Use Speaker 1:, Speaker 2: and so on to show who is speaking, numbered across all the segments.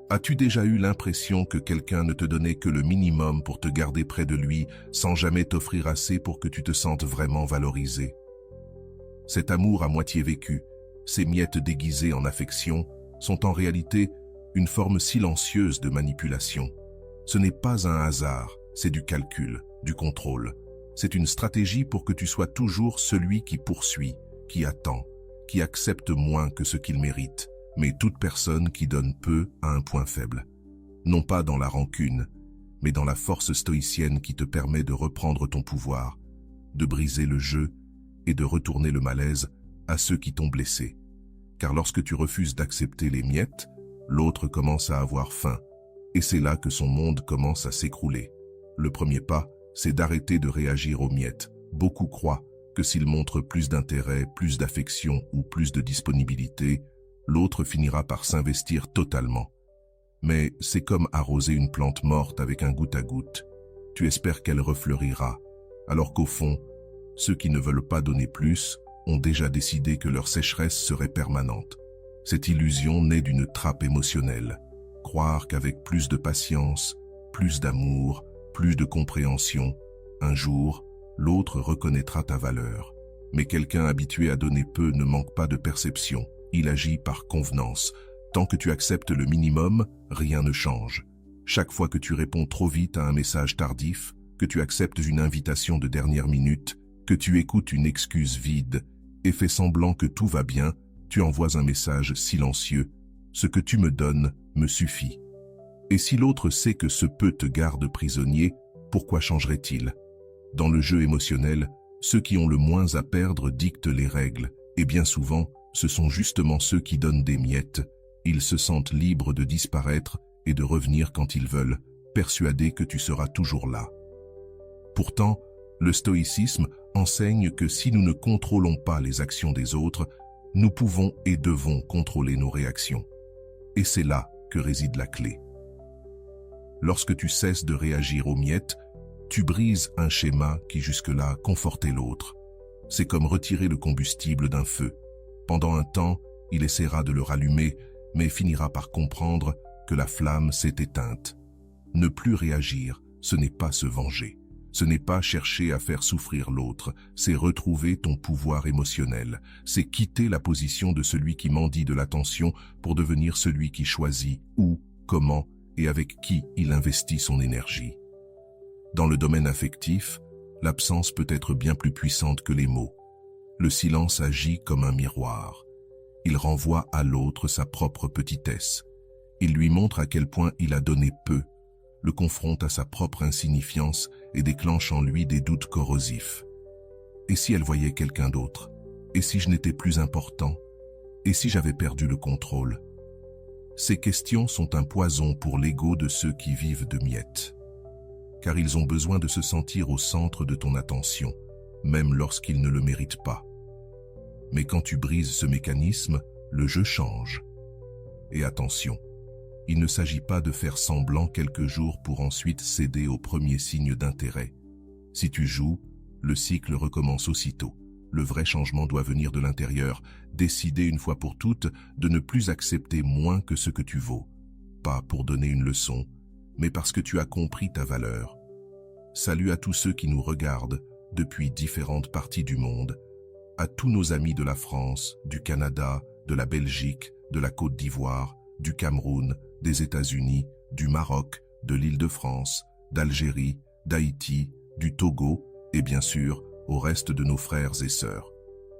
Speaker 1: As-tu déjà eu l'impression que quelqu'un ne te donnait que le minimum pour te garder près de lui, sans jamais t'offrir assez pour que tu te sentes vraiment valorisé? Cet amour à moitié vécu, ces miettes déguisées en affection, sont en réalité une forme silencieuse de manipulation. Ce n'est pas un hasard, c'est du calcul, du contrôle. C'est une stratégie pour que tu sois toujours celui qui poursuit, qui attend, qui accepte moins que ce qu'il mérite, mais toute personne qui donne peu a un point faible. Non pas dans la rancune, mais dans la force stoïcienne qui te permet de reprendre ton pouvoir, de briser le jeu et de retourner le malaise à ceux qui t'ont blessé. Car lorsque tu refuses d'accepter les miettes, l'autre commence à avoir faim, et c'est là que son monde commence à s'écrouler. Le premier pas, c'est d'arrêter de réagir aux miettes. Beaucoup croient que s'ils montrent plus d'intérêt, plus d'affection ou plus de disponibilité, l'autre finira par s'investir totalement. Mais c'est comme arroser une plante morte avec un goutte à goutte. Tu espères qu'elle refleurira, alors qu'au fond, ceux qui ne veulent pas donner plus ont déjà décidé que leur sécheresse serait permanente. Cette illusion naît d'une trappe émotionnelle. Croire qu'avec plus de patience, plus d'amour, plus de compréhension, un jour, l'autre reconnaîtra ta valeur. Mais quelqu'un habitué à donner peu ne manque pas de perception. Il agit par convenance. Tant que tu acceptes le minimum, rien ne change. Chaque fois que tu réponds trop vite à un message tardif, que tu acceptes une invitation de dernière minute, que tu écoutes une excuse vide et fais semblant que tout va bien, tu envoies un message silencieux. Ce que tu me donnes me suffit. Et si l'autre sait que ce peu te garde prisonnier, pourquoi changerait-il? Dans le jeu émotionnel, ceux qui ont le moins à perdre dictent les règles, et bien souvent, ce sont justement ceux qui donnent des miettes. Ils se sentent libres de disparaître et de revenir quand ils veulent, persuadés que tu seras toujours là. Pourtant, le stoïcisme enseigne que si nous ne contrôlons pas les actions des autres, nous pouvons et devons contrôler nos réactions. Et c'est là que réside la clé. Lorsque tu cesses de réagir aux miettes, tu brises un schéma qui jusque-là confortait l'autre. C'est comme retirer le combustible d'un feu. Pendant un temps, il essaiera de le rallumer, mais finira par comprendre que la flamme s'est éteinte. Ne plus réagir, ce n'est pas se venger. Ce n'est pas chercher à faire souffrir l'autre, c'est retrouver ton pouvoir émotionnel. C'est quitter la position de celui qui mendie de l'attention pour devenir celui qui choisit où, comment et avec qui il investit son énergie. Dans le domaine affectif, l'absence peut être bien plus puissante que les mots. Le silence agit comme un miroir. Il renvoie à l'autre sa propre petitesse. Il lui montre à quel point il a donné peu, le confronte à sa propre insignifiance et déclenche en lui des doutes corrosifs. Et si elle voyait quelqu'un d'autre? Et si je n'étais plus important? Et si j'avais perdu le contrôle? Ces questions sont un poison pour l'ego de ceux qui vivent de miettes. Car ils ont besoin de se sentir au centre de ton attention, même lorsqu'ils ne le méritent pas. Mais quand tu brises ce mécanisme, le jeu change. Et attention, il ne s'agit pas de faire semblant quelques jours pour ensuite céder aux premiers signes d'intérêt. Si tu joues, le cycle recommence aussitôt. Le vrai changement doit venir de l'intérieur, décider une fois pour toutes de ne plus accepter moins que ce que tu vaux. Pas pour donner une leçon, mais parce que tu as compris ta valeur. Salut à tous ceux qui nous regardent depuis différentes parties du monde, à tous nos amis de la France, du Canada, de la Belgique, de la Côte d'Ivoire, du Cameroun, des États-Unis, du Maroc, de l'Île-de-France, d'Algérie, d'Haïti, du Togo et bien sûr au reste de nos frères et sœurs.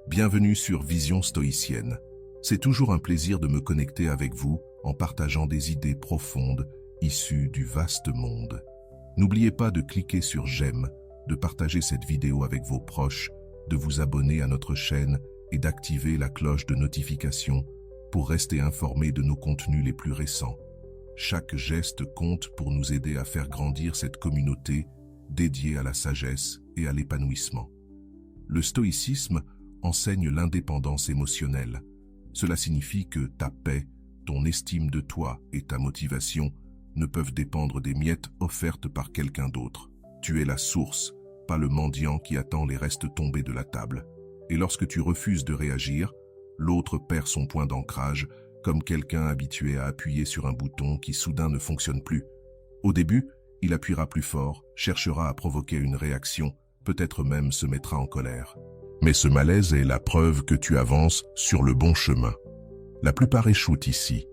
Speaker 1: Bienvenue sur Vision Stoïcienne. C'est toujours un plaisir de me connecter avec vous en partageant des idées profondes issues du vaste monde. N'oubliez pas de cliquer sur j'aime, de partager cette vidéo avec vos proches, de vous abonner à notre chaîne et d'activer la cloche de notification pour rester informé de nos contenus les plus récents. Chaque geste compte pour nous aider à faire grandir cette communauté dédiée à la sagesse et à l'épanouissement. Le stoïcisme enseigne l'indépendance émotionnelle. Cela signifie que ta paix, ton estime de toi et ta motivation ne peuvent dépendre des miettes offertes par quelqu'un d'autre. Tu es la source, pas le mendiant qui attend les restes tombés de la table. Et lorsque tu refuses de réagir, l'autre perd son point d'ancrage, comme quelqu'un habitué à appuyer sur un bouton qui soudain ne fonctionne plus. Au début, il appuiera plus fort, cherchera à provoquer une réaction, peut-être même se mettra en colère. Mais ce malaise est la preuve que tu avances sur le bon chemin. La plupart échouent ici.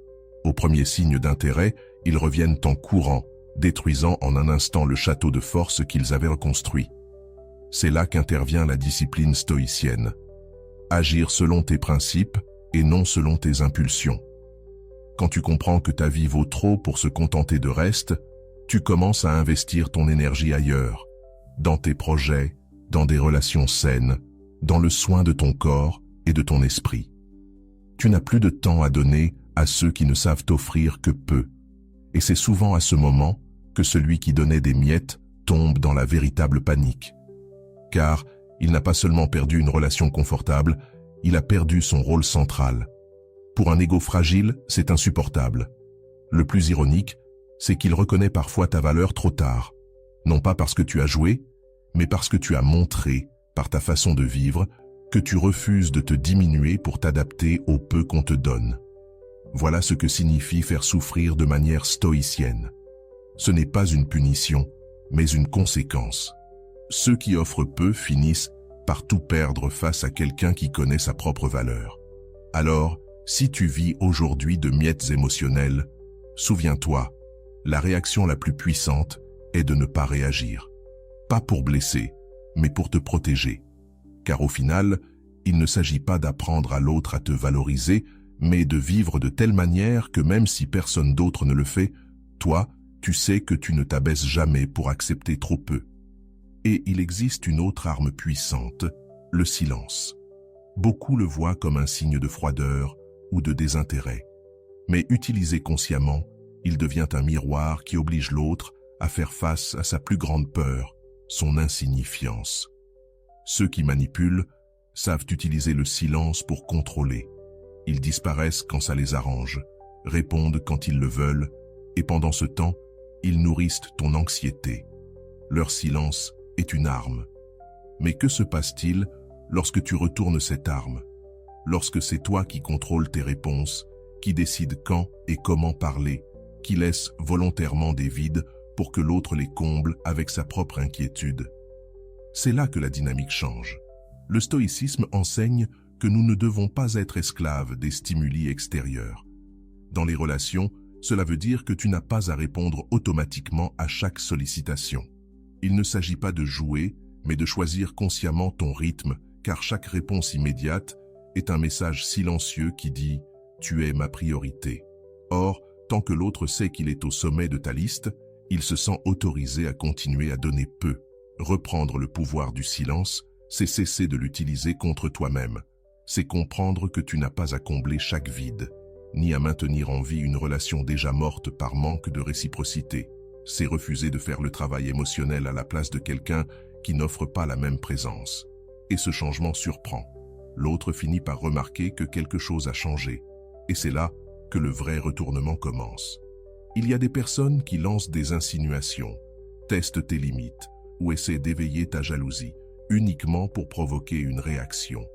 Speaker 1: Au premier signe d'intérêt, ils reviennent en courant, détruisant en un instant le château de force qu'ils avaient reconstruit. C'est là qu'intervient la discipline stoïcienne. Agir selon tes principes et non selon tes impulsions. Quand tu comprends que ta vie vaut trop pour se contenter de reste, tu commences à investir ton énergie ailleurs, dans tes projets, dans des relations saines, dans le soin de ton corps et de ton esprit. Tu n'as plus de temps à donner à ceux qui ne savent t'offrir que peu. Et c'est souvent à ce moment que celui qui donnait des miettes tombe dans la véritable panique. Car il n'a pas seulement perdu une relation confortable, il a perdu son rôle central. Pour un ego fragile, c'est insupportable. Le plus ironique, c'est qu'il reconnaît parfois ta valeur trop tard. Non pas parce que tu as joué, mais parce que tu as montré, par ta façon de vivre, que tu refuses de te diminuer pour t'adapter au peu qu'on te donne. Voilà ce que signifie faire souffrir de manière stoïcienne. Ce n'est pas une punition, mais une conséquence. Ceux qui offrent peu finissent par tout perdre face à quelqu'un qui connaît sa propre valeur. Alors, si tu vis aujourd'hui de miettes émotionnelles, souviens-toi, la réaction la plus puissante est de ne pas réagir. Pas pour blesser, mais pour te protéger. Car au final, il ne s'agit pas d'apprendre à l'autre à te valoriser, mais de vivre de telle manière que même si personne d'autre ne le fait, toi, tu sais que tu ne t'abaisses jamais pour accepter trop peu. Et il existe une autre arme puissante, le silence. Beaucoup le voient comme un signe de froideur ou de désintérêt. Mais utilisé consciemment, il devient un miroir qui oblige l'autre à faire face à sa plus grande peur, son insignifiance. Ceux qui manipulent savent utiliser le silence pour contrôler. Ils disparaissent quand ça les arrange, répondent quand ils le veulent, et pendant ce temps, ils nourrissent ton anxiété. Leur silence est une arme. Mais que se passe-t-il lorsque tu retournes cette arme? Lorsque c'est toi qui contrôles tes réponses, qui décide quand et comment parler, qui laisse volontairement des vides pour que l'autre les comble avec sa propre inquiétude. C'est là que la dynamique change. Le stoïcisme enseigne que nous ne devons pas être esclaves des stimuli extérieurs. Dans les relations, cela veut dire que tu n'as pas à répondre automatiquement à chaque sollicitation. Il ne s'agit pas de jouer, mais de choisir consciemment ton rythme, car chaque réponse immédiate est un message silencieux qui dit « Tu es ma priorité ». Or, tant que l'autre sait qu'il est au sommet de ta liste, il se sent autorisé à continuer à donner peu. Reprendre le pouvoir du silence, c'est cesser de l'utiliser contre toi-même. C'est comprendre que tu n'as pas à combler chaque vide, ni à maintenir en vie une relation déjà morte par manque de réciprocité. C'est refuser de faire le travail émotionnel à la place de quelqu'un qui n'offre pas la même présence. Et ce changement surprend. L'autre finit par remarquer que quelque chose a changé. Et c'est là que le vrai retournement commence. Il y a des personnes qui lancent des insinuations, testent tes limites ou essaient d'éveiller ta jalousie, uniquement pour provoquer une réaction.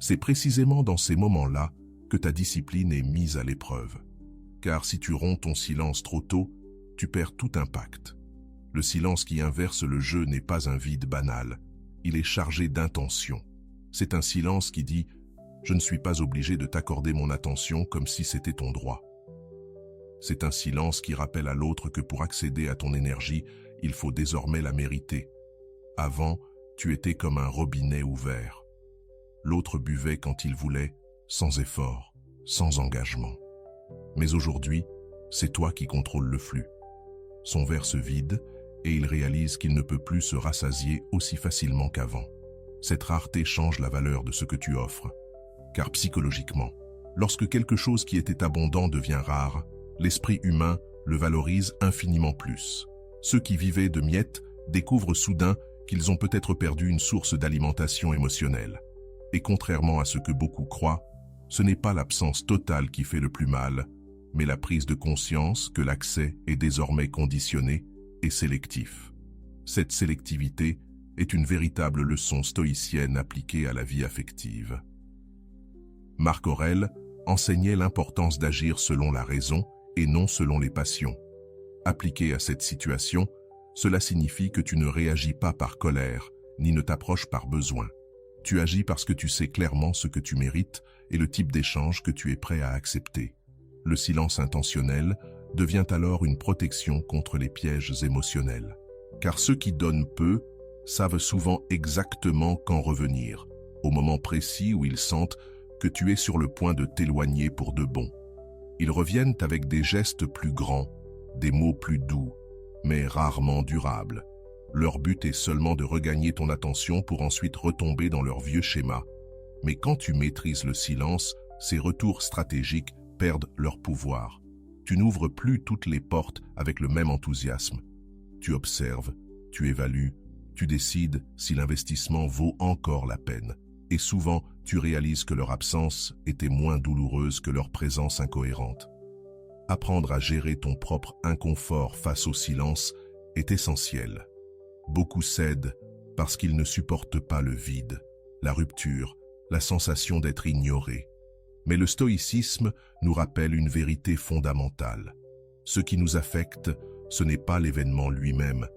Speaker 1: C'est précisément dans ces moments-là que ta discipline est mise à l'épreuve. Car si tu romps ton silence trop tôt, tu perds tout impact. Le silence qui inverse le jeu n'est pas un vide banal, il est chargé d'intention. C'est un silence qui dit « Je ne suis pas obligé de t'accorder mon attention comme si c'était ton droit ». C'est un silence qui rappelle à l'autre que pour accéder à ton énergie, il faut désormais la mériter. Avant, tu étais comme un robinet ouvert. L'autre buvait quand il voulait, sans effort, sans engagement. Mais aujourd'hui, c'est toi qui contrôles le flux. Son verre se vide et il réalise qu'il ne peut plus se rassasier aussi facilement qu'avant. Cette rareté change la valeur de ce que tu offres. Car psychologiquement, lorsque quelque chose qui était abondant devient rare, l'esprit humain le valorise infiniment plus. Ceux qui vivaient de miettes découvrent soudain qu'ils ont peut-être perdu une source d'alimentation émotionnelle. Et contrairement à ce que beaucoup croient, ce n'est pas l'absence totale qui fait le plus mal, mais la prise de conscience que l'accès est désormais conditionné et sélectif. Cette sélectivité est une véritable leçon stoïcienne appliquée à la vie affective. Marc Aurèle, enseignait l'importance d'agir selon la raison et non selon les passions. Appliqué à cette situation, cela signifie que tu ne réagis pas par colère, ni ne t'approches par besoin. Tu agis parce que tu sais clairement ce que tu mérites et le type d'échange que tu es prêt à accepter. Le silence intentionnel devient alors une protection contre les pièges émotionnels. Car ceux qui donnent peu savent souvent exactement quand revenir, au moment précis où ils sentent que tu es sur le point de t'éloigner pour de bon. Ils reviennent avec des gestes plus grands, des mots plus doux, mais rarement durables. Leur but est seulement de regagner ton attention pour ensuite retomber dans leur vieux schéma. Mais quand tu maîtrises le silence, ces retours stratégiques perdent leur pouvoir. Tu n'ouvres plus toutes les portes avec le même enthousiasme. Tu observes, tu évalues, tu décides si l'investissement vaut encore la peine. Et souvent, tu réalises que leur absence était moins douloureuse que leur présence incohérente. Apprendre à gérer ton propre inconfort face au silence est essentiel. Beaucoup cèdent parce qu'ils ne supportent pas le vide, la rupture, la sensation d'être ignoré. Mais le stoïcisme nous rappelle une vérité fondamentale. Ce qui nous affecte, ce n'est pas l'événement lui-même,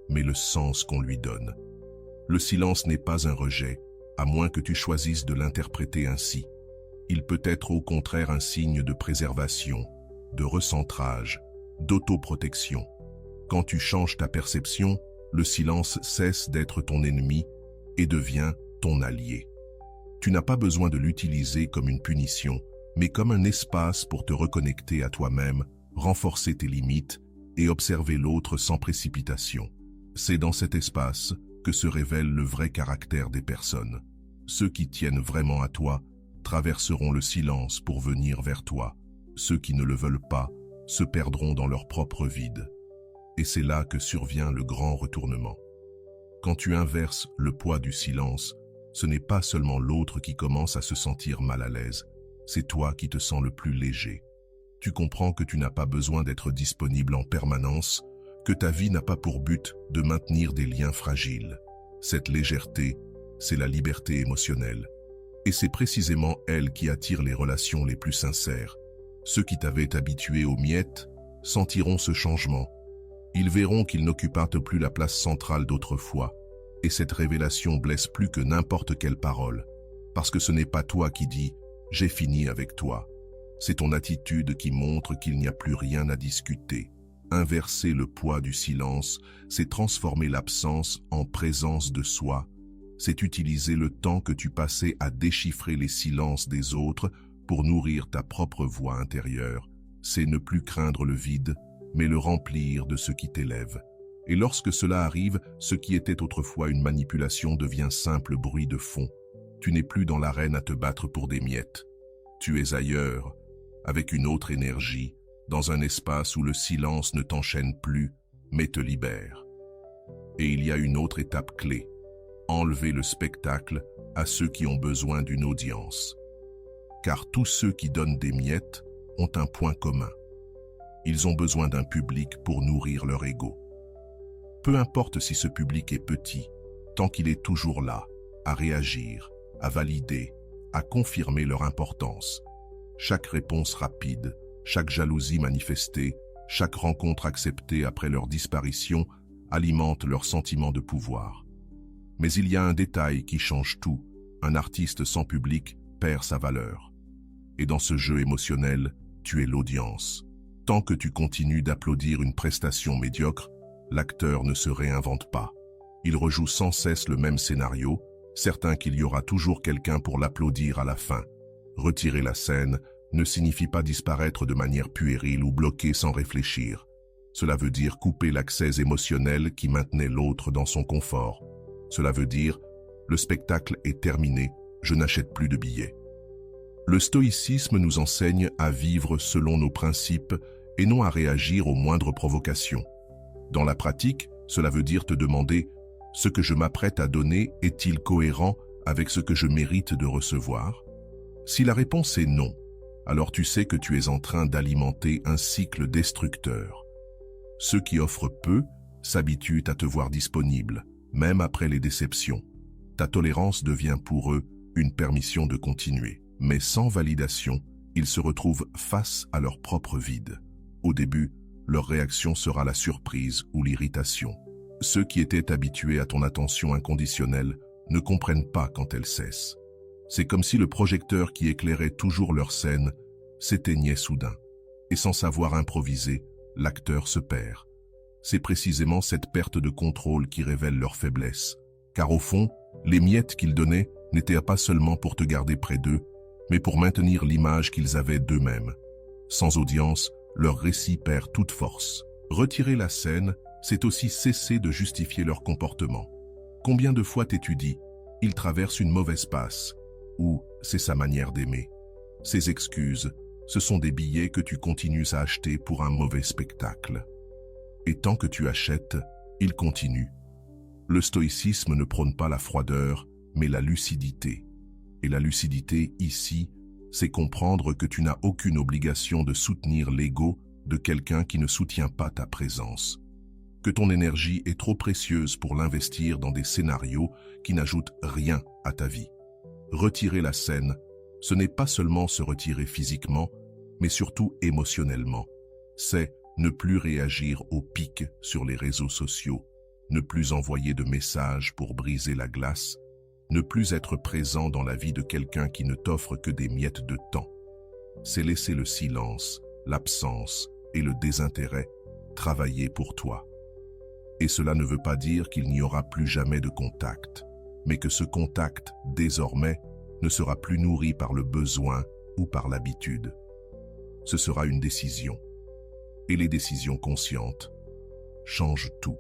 Speaker 1: mais le sens qu'on lui donne. Le silence n'est pas un rejet, à moins que tu choisisses de l'interpréter ainsi. Il peut être au contraire un signe de préservation, de recentrage, d'autoprotection. Quand tu changes ta perception, le silence cesse d'être ton ennemi et devient ton allié. Tu n'as pas besoin de l'utiliser comme une punition, mais comme un espace pour te reconnecter à toi-même, renforcer tes limites et observer l'autre sans précipitation. C'est dans cet espace que se révèle le vrai caractère des personnes. Ceux qui tiennent vraiment à toi traverseront le silence pour venir vers toi. Ceux qui ne le veulent pas se perdront dans leur propre vide. Et c'est là que survient le grand retournement. Quand tu inverses le poids du silence, ce n'est pas seulement l'autre qui commence à se sentir mal à l'aise, c'est toi qui te sens le plus léger. Tu comprends que tu n'as pas besoin d'être disponible en permanence, que ta vie n'a pas pour but de maintenir des liens fragiles. Cette légèreté, c'est la liberté émotionnelle. Et c'est précisément elle qui attire les relations les plus sincères. Ceux qui t'avaient habitué aux miettes sentiront ce changement. Ils verront qu'ils n'occupent plus la place centrale d'autrefois, et cette révélation blesse plus que n'importe quelle parole, parce que ce n'est pas toi qui dis « j'ai fini avec toi ». C'est ton attitude qui montre qu'il n'y a plus rien à discuter. Inverser le poids du silence, c'est transformer l'absence en présence de soi. C'est utiliser le temps que tu passais à déchiffrer les silences des autres pour nourrir ta propre voix intérieure. C'est ne plus craindre le vide, mais le remplir de ce qui t'élève. Et lorsque cela arrive, ce qui était autrefois une manipulation devient simple bruit de fond. Tu n'es plus dans l'arène à te battre pour des miettes. Tu es ailleurs, avec une autre énergie, dans un espace où le silence ne t'enchaîne plus, mais te libère. Et il y a une autre étape clé. Enlever le spectacle à ceux qui ont besoin d'une audience. Car tous ceux qui donnent des miettes ont un point commun. Ils ont besoin d'un public pour nourrir leur ego. Peu importe si ce public est petit, tant qu'il est toujours là, à réagir, à valider, à confirmer leur importance. Chaque réponse rapide, chaque jalousie manifestée, chaque rencontre acceptée après leur disparition alimente leur sentiment de pouvoir. Mais il y a un détail qui change tout. Un artiste sans public perd sa valeur. Et dans ce jeu émotionnel, tu es l'audience. Tant que tu continues d'applaudir une prestation médiocre, l'acteur ne se réinvente pas. Il rejoue sans cesse le même scénario, certain qu'il y aura toujours quelqu'un pour l'applaudir à la fin. Retirer la scène ne signifie pas disparaître de manière puérile ou bloquer sans réfléchir. Cela veut dire couper l'accès émotionnel qui maintenait l'autre dans son confort. Cela veut dire « le spectacle est terminé, je n'achète plus de billets ». Le stoïcisme nous enseigne à vivre selon nos principes et non à réagir aux moindres provocations. Dans la pratique, cela veut dire te demander « ce que je m'apprête à donner est-il cohérent avec ce que je mérite de recevoir ?» Si la réponse est non, alors tu sais que tu es en train d'alimenter un cycle destructeur. Ceux qui offrent peu s'habituent à te voir disponible, même après les déceptions. Ta tolérance devient pour eux une permission de continuer. Mais sans validation, Ils se retrouvent face à leur propre vide. Au début, leur réaction sera la surprise ou l'irritation. Ceux qui étaient habitués à ton attention inconditionnelle ne comprennent pas quand elle cesse. C'est comme si le projecteur qui éclairait toujours leur scène s'éteignait soudain. Et sans savoir improviser, l'acteur se perd. C'est précisément cette perte de contrôle qui révèle leur faiblesse. Car au fond, les miettes qu'ils donnaient n'étaient pas seulement pour te garder près d'eux, mais pour maintenir l'image qu'ils avaient d'eux-mêmes. Sans audience, leur récit perd toute force. Retirer la scène, c'est aussi cesser de justifier leur comportement. Combien de fois t'es-tu dit « il traverse une mauvaise passe » ou « c'est sa manière d'aimer ». Ces excuses, ce sont des billets que tu continues à acheter pour un mauvais spectacle. Et tant que tu achètes, il continue. Le stoïcisme ne prône pas la froideur, mais la lucidité. Et la lucidité, ici, c'est comprendre que tu n'as aucune obligation de soutenir l'ego de quelqu'un qui ne soutient pas ta présence. Que ton énergie est trop précieuse pour l'investir dans des scénarios qui n'ajoutent rien à ta vie. Retirer la scène, ce n'est pas seulement se retirer physiquement, mais surtout émotionnellement. C'est ne plus réagir aux pics sur les réseaux sociaux, ne plus envoyer de messages pour briser la glace, ne plus être présent dans la vie de quelqu'un qui ne t'offre que des miettes de temps. C'est laisser le silence, l'absence et le désintérêt travailler pour toi. Et cela ne veut pas dire qu'il n'y aura plus jamais de contact, mais que ce contact, désormais, ne sera plus nourri par le besoin ou par l'habitude. Ce sera une décision. Et les décisions conscientes changent tout.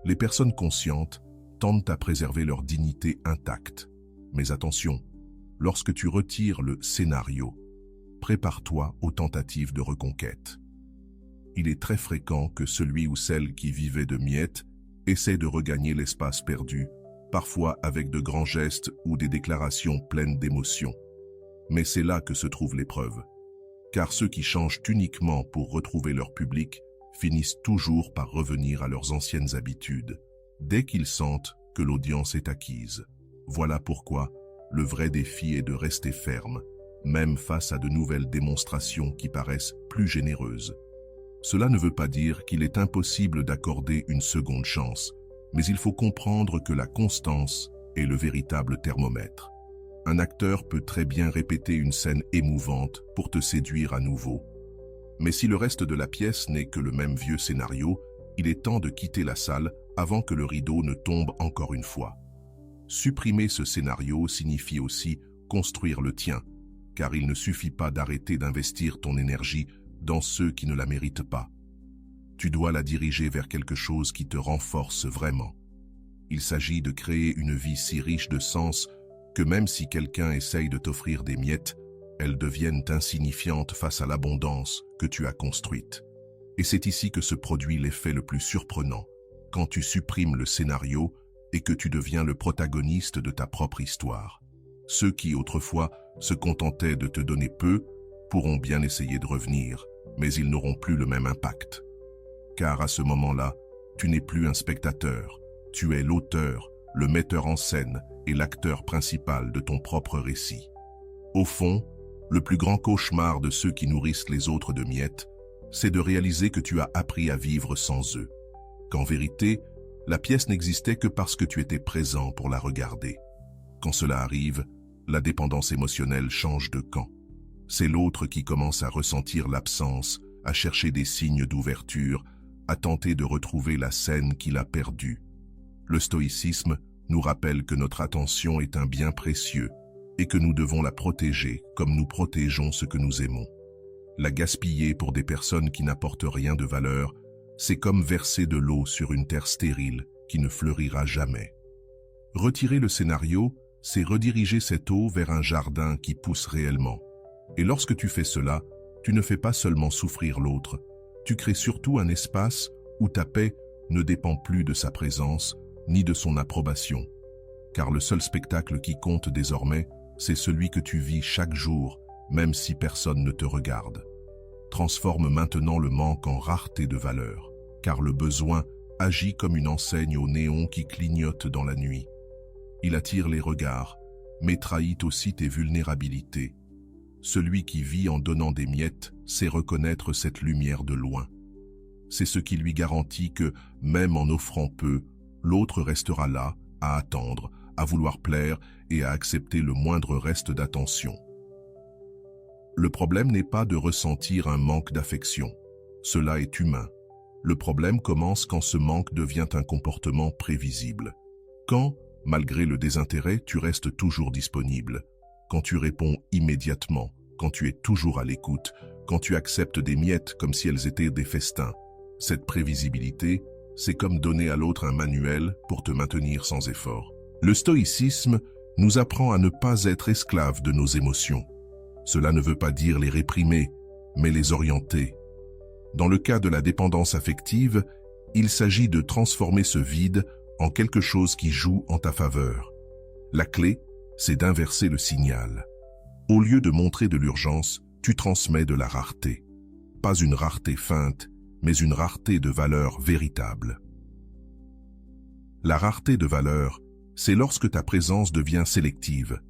Speaker 1: Les personnes conscientes tendent à préserver leur dignité intacte. Mais attention, lorsque tu retires le scénario, prépare-toi aux tentatives de reconquête. Il est très fréquent que celui ou celle qui vivait de miettes essaie de regagner l'espace perdu, parfois avec de grands gestes ou des déclarations pleines d'émotions. Mais c'est là que se trouve l'épreuve. Car ceux qui changent uniquement pour retrouver leur public finissent toujours par revenir à leurs anciennes habitudes, dès qu'ils sentent que l'audience est acquise. Voilà pourquoi le vrai défi est de rester ferme, même face à de nouvelles démonstrations qui paraissent plus généreuses. Cela ne veut pas dire qu'il est impossible d'accorder une seconde chance, mais il faut comprendre que la constance est le véritable thermomètre. Un acteur peut très bien répéter une scène émouvante pour te séduire à nouveau. Mais si le reste de la pièce n'est que le même vieux scénario, il est temps de quitter la salle avant que le rideau ne tombe encore une fois. Supprimer ce scénario signifie aussi construire le tien, car il ne suffit pas d'arrêter d'investir ton énergie dans ceux qui ne la méritent pas. Tu dois la diriger vers quelque chose qui te renforce vraiment. Il s'agit de créer une vie si riche de sens que même si quelqu'un essaye de t'offrir des miettes, elles deviennent insignifiantes face à l'abondance que tu as construite. Et c'est ici que se produit l'effet le plus surprenant, quand tu supprimes le scénario et que tu deviens le protagoniste de ta propre histoire. Ceux qui, autrefois, se contentaient de te donner peu, pourront bien essayer de revenir, mais ils n'auront plus le même impact. Car à ce moment-là, tu n'es plus un spectateur, tu es l'auteur, le metteur en scène et l'acteur principal de ton propre récit. Au fond, le plus grand cauchemar de ceux qui nourrissent les autres de miettes, c'est de réaliser que tu as appris à vivre sans eux. Qu'en vérité, la pièce n'existait que parce que tu étais présent pour la regarder. Quand cela arrive, la dépendance émotionnelle change de camp. C'est l'autre qui commence à ressentir l'absence, à chercher des signes d'ouverture, à tenter de retrouver la scène qu'il a perdue. Le stoïcisme nous rappelle que notre attention est un bien précieux et que nous devons la protéger comme nous protégeons ce que nous aimons. La gaspiller pour des personnes qui n'apportent rien de valeur, c'est comme verser de l'eau sur une terre stérile qui ne fleurira jamais. Retirer le scénario, c'est rediriger cette eau vers un jardin qui pousse réellement. Et lorsque tu fais cela, tu ne fais pas seulement souffrir l'autre, tu crées surtout un espace où ta paix ne dépend plus de sa présence ni de son approbation. Car le seul spectacle qui compte désormais, c'est celui que tu vis chaque jour, même si personne ne te regarde. Transforme maintenant le manque en rareté de valeur, car le besoin agit comme une enseigne au néon qui clignote dans la nuit. Il attire les regards, mais trahit aussi tes vulnérabilités. Celui qui vit en donnant des miettes sait reconnaître cette lumière de loin. C'est ce qui lui garantit que, même en offrant peu, l'autre restera là, à attendre, à vouloir plaire et à accepter le moindre reste d'attention. Le problème n'est pas de ressentir un manque d'affection. Cela est humain. Le problème commence quand ce manque devient un comportement prévisible. Quand, malgré le désintérêt, tu restes toujours disponible. Quand tu réponds immédiatement, quand tu es toujours à l'écoute, quand tu acceptes des miettes comme si elles étaient des festins. Cette prévisibilité, c'est comme donner à l'autre un manuel pour te maintenir sans effort. Le stoïcisme nous apprend à ne pas être esclaves de nos émotions. Cela ne veut pas dire les réprimer, mais les orienter. Dans le cas de la dépendance affective, il s'agit de transformer ce vide en quelque chose qui joue en ta faveur. La clé, c'est d'inverser le signal. Au lieu de montrer de l'urgence, tu transmets de la rareté. Pas une rareté feinte, mais une rareté de valeur véritable. La rareté de valeur, c'est lorsque ta présence devient sélective.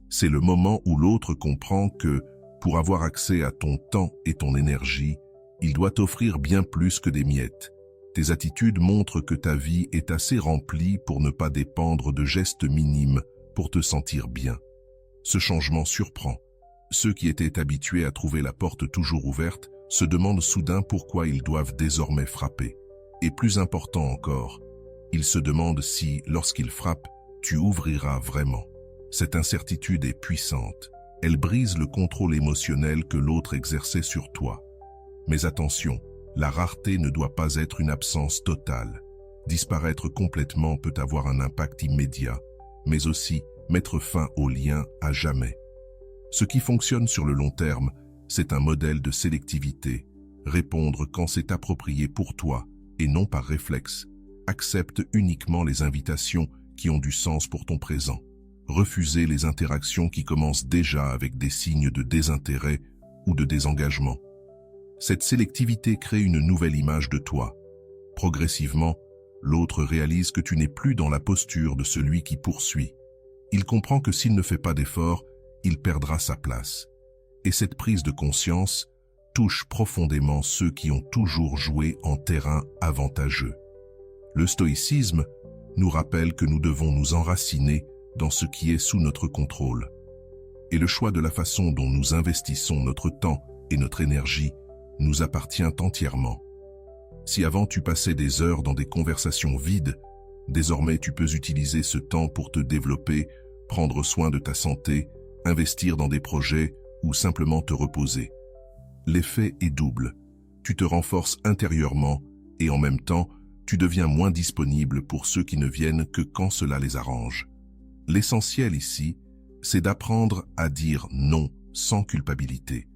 Speaker 1: C'est le moment où l'autre comprend que, pour avoir accès à ton temps et ton énergie, il doit t'offrir bien plus que des miettes. Tes attitudes montrent que ta vie est assez remplie pour ne pas dépendre de gestes minimes pour te sentir bien. Ce changement surprend. Ceux qui étaient habitués à trouver la porte toujours ouverte se demandent soudain pourquoi ils doivent désormais frapper. Et plus important encore, ils se demandent si, lorsqu'ils frappent, tu ouvriras vraiment. Cette incertitude est puissante. Elle brise le contrôle émotionnel que l'autre exerçait sur toi. Mais attention, la rareté ne doit pas être une absence totale. Disparaître complètement peut avoir un impact immédiat, mais aussi mettre fin au lien à jamais. Ce qui fonctionne sur le long terme, c'est un modèle de sélectivité. Répondre quand c'est approprié pour toi, et non par réflexe. Accepte uniquement les invitations qui ont du sens pour ton présent. Refuser les interactions qui commencent déjà avec des signes de désintérêt ou de désengagement. Cette sélectivité crée une nouvelle image de toi. Progressivement, l'autre réalise que tu n'es plus dans la posture de celui qui poursuit. Il comprend que s'il ne fait pas d'effort, il perdra sa place. Et cette prise de conscience touche profondément ceux qui ont toujours joué en terrain avantageux. Le stoïcisme nous rappelle que nous devons nous enraciner dans ce qui est sous notre contrôle. Et le choix de la façon dont nous investissons notre temps et notre énergie nous appartient entièrement. Si avant tu passais des heures dans des conversations vides, désormais tu peux utiliser ce temps pour te développer, prendre soin de ta santé, investir dans des projets ou simplement te reposer. L'effet est double. Tu te renforces intérieurement et en même temps, tu deviens moins disponible pour ceux qui ne viennent que quand cela les arrange. L'essentiel ici, c'est d'apprendre à dire non sans culpabilité.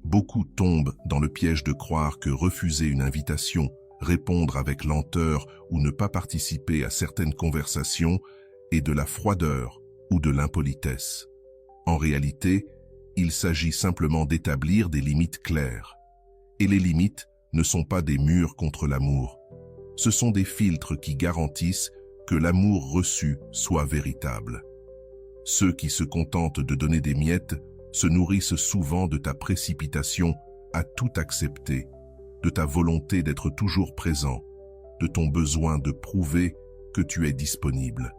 Speaker 1: Beaucoup tombent dans le piège de croire que refuser une invitation, répondre avec lenteur ou ne pas participer à certaines conversations est de la froideur ou de l'impolitesse. En réalité, il s'agit simplement d'établir des limites claires. Et les limites ne sont pas des murs contre l'amour. Ce sont des filtres qui garantissent que l'amour reçu soit véritable. Ceux qui se contentent de donner des miettes se nourrissent souvent de ta précipitation à tout accepter, de ta volonté d'être toujours présent, de ton besoin de prouver que tu es disponible.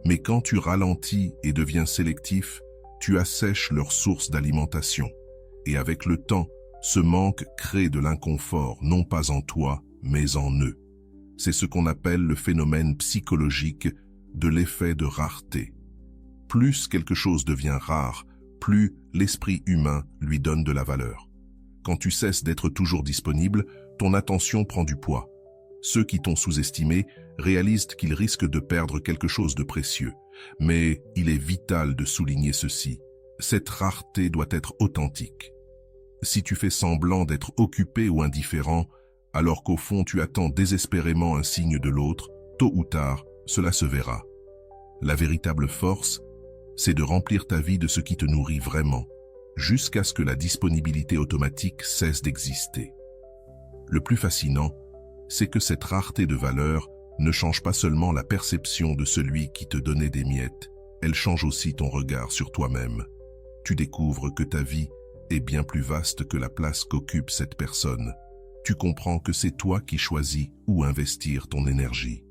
Speaker 1: Mais quand tu ralentis et deviens sélectif, tu assèches leur source d'alimentation. Et avec le temps, ce manque crée de l'inconfort, non pas en toi, mais en eux. C'est ce qu'on appelle le phénomène psychologique de l'effet de rareté. Plus quelque chose devient rare, plus l'esprit humain lui donne de la valeur. Quand tu cesses d'être toujours disponible, ton attention prend du poids. Ceux qui t'ont sous-estimé réalisent qu'ils risquent de perdre quelque chose de précieux. Mais il est vital de souligner ceci. Cette rareté doit être authentique. Si tu fais semblant d'être occupé ou indifférent, alors qu'au fond tu attends désespérément un signe de l'autre, tôt ou tard, cela se verra. La véritable force, c'est de remplir ta vie de ce qui te nourrit vraiment, jusqu'à ce que la disponibilité automatique cesse d'exister. Le plus fascinant, c'est que cette rareté de valeur ne change pas seulement la perception de celui qui te donnait des miettes, elle change aussi ton regard sur toi-même. Tu découvres que ta vie est bien plus vaste que la place qu'occupe cette personne. Tu comprends que c'est toi qui choisis où investir ton énergie.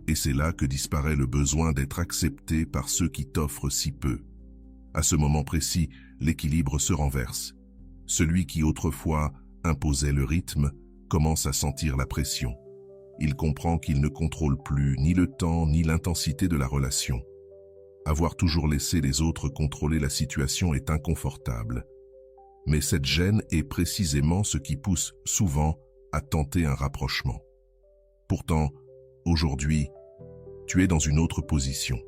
Speaker 1: Et c'est là que disparaît le besoin d'être accepté par ceux qui t'offrent si peu. À ce moment précis, l'équilibre se renverse. Celui qui autrefois imposait le rythme commence à sentir la pression. Il comprend qu'il ne contrôle plus ni le temps ni l'intensité de la relation. Avoir toujours laissé les autres contrôler la situation est inconfortable. Mais cette gêne est précisément ce qui pousse souvent à tenter un rapprochement. Pourtant, aujourd'hui, tu es dans une autre position.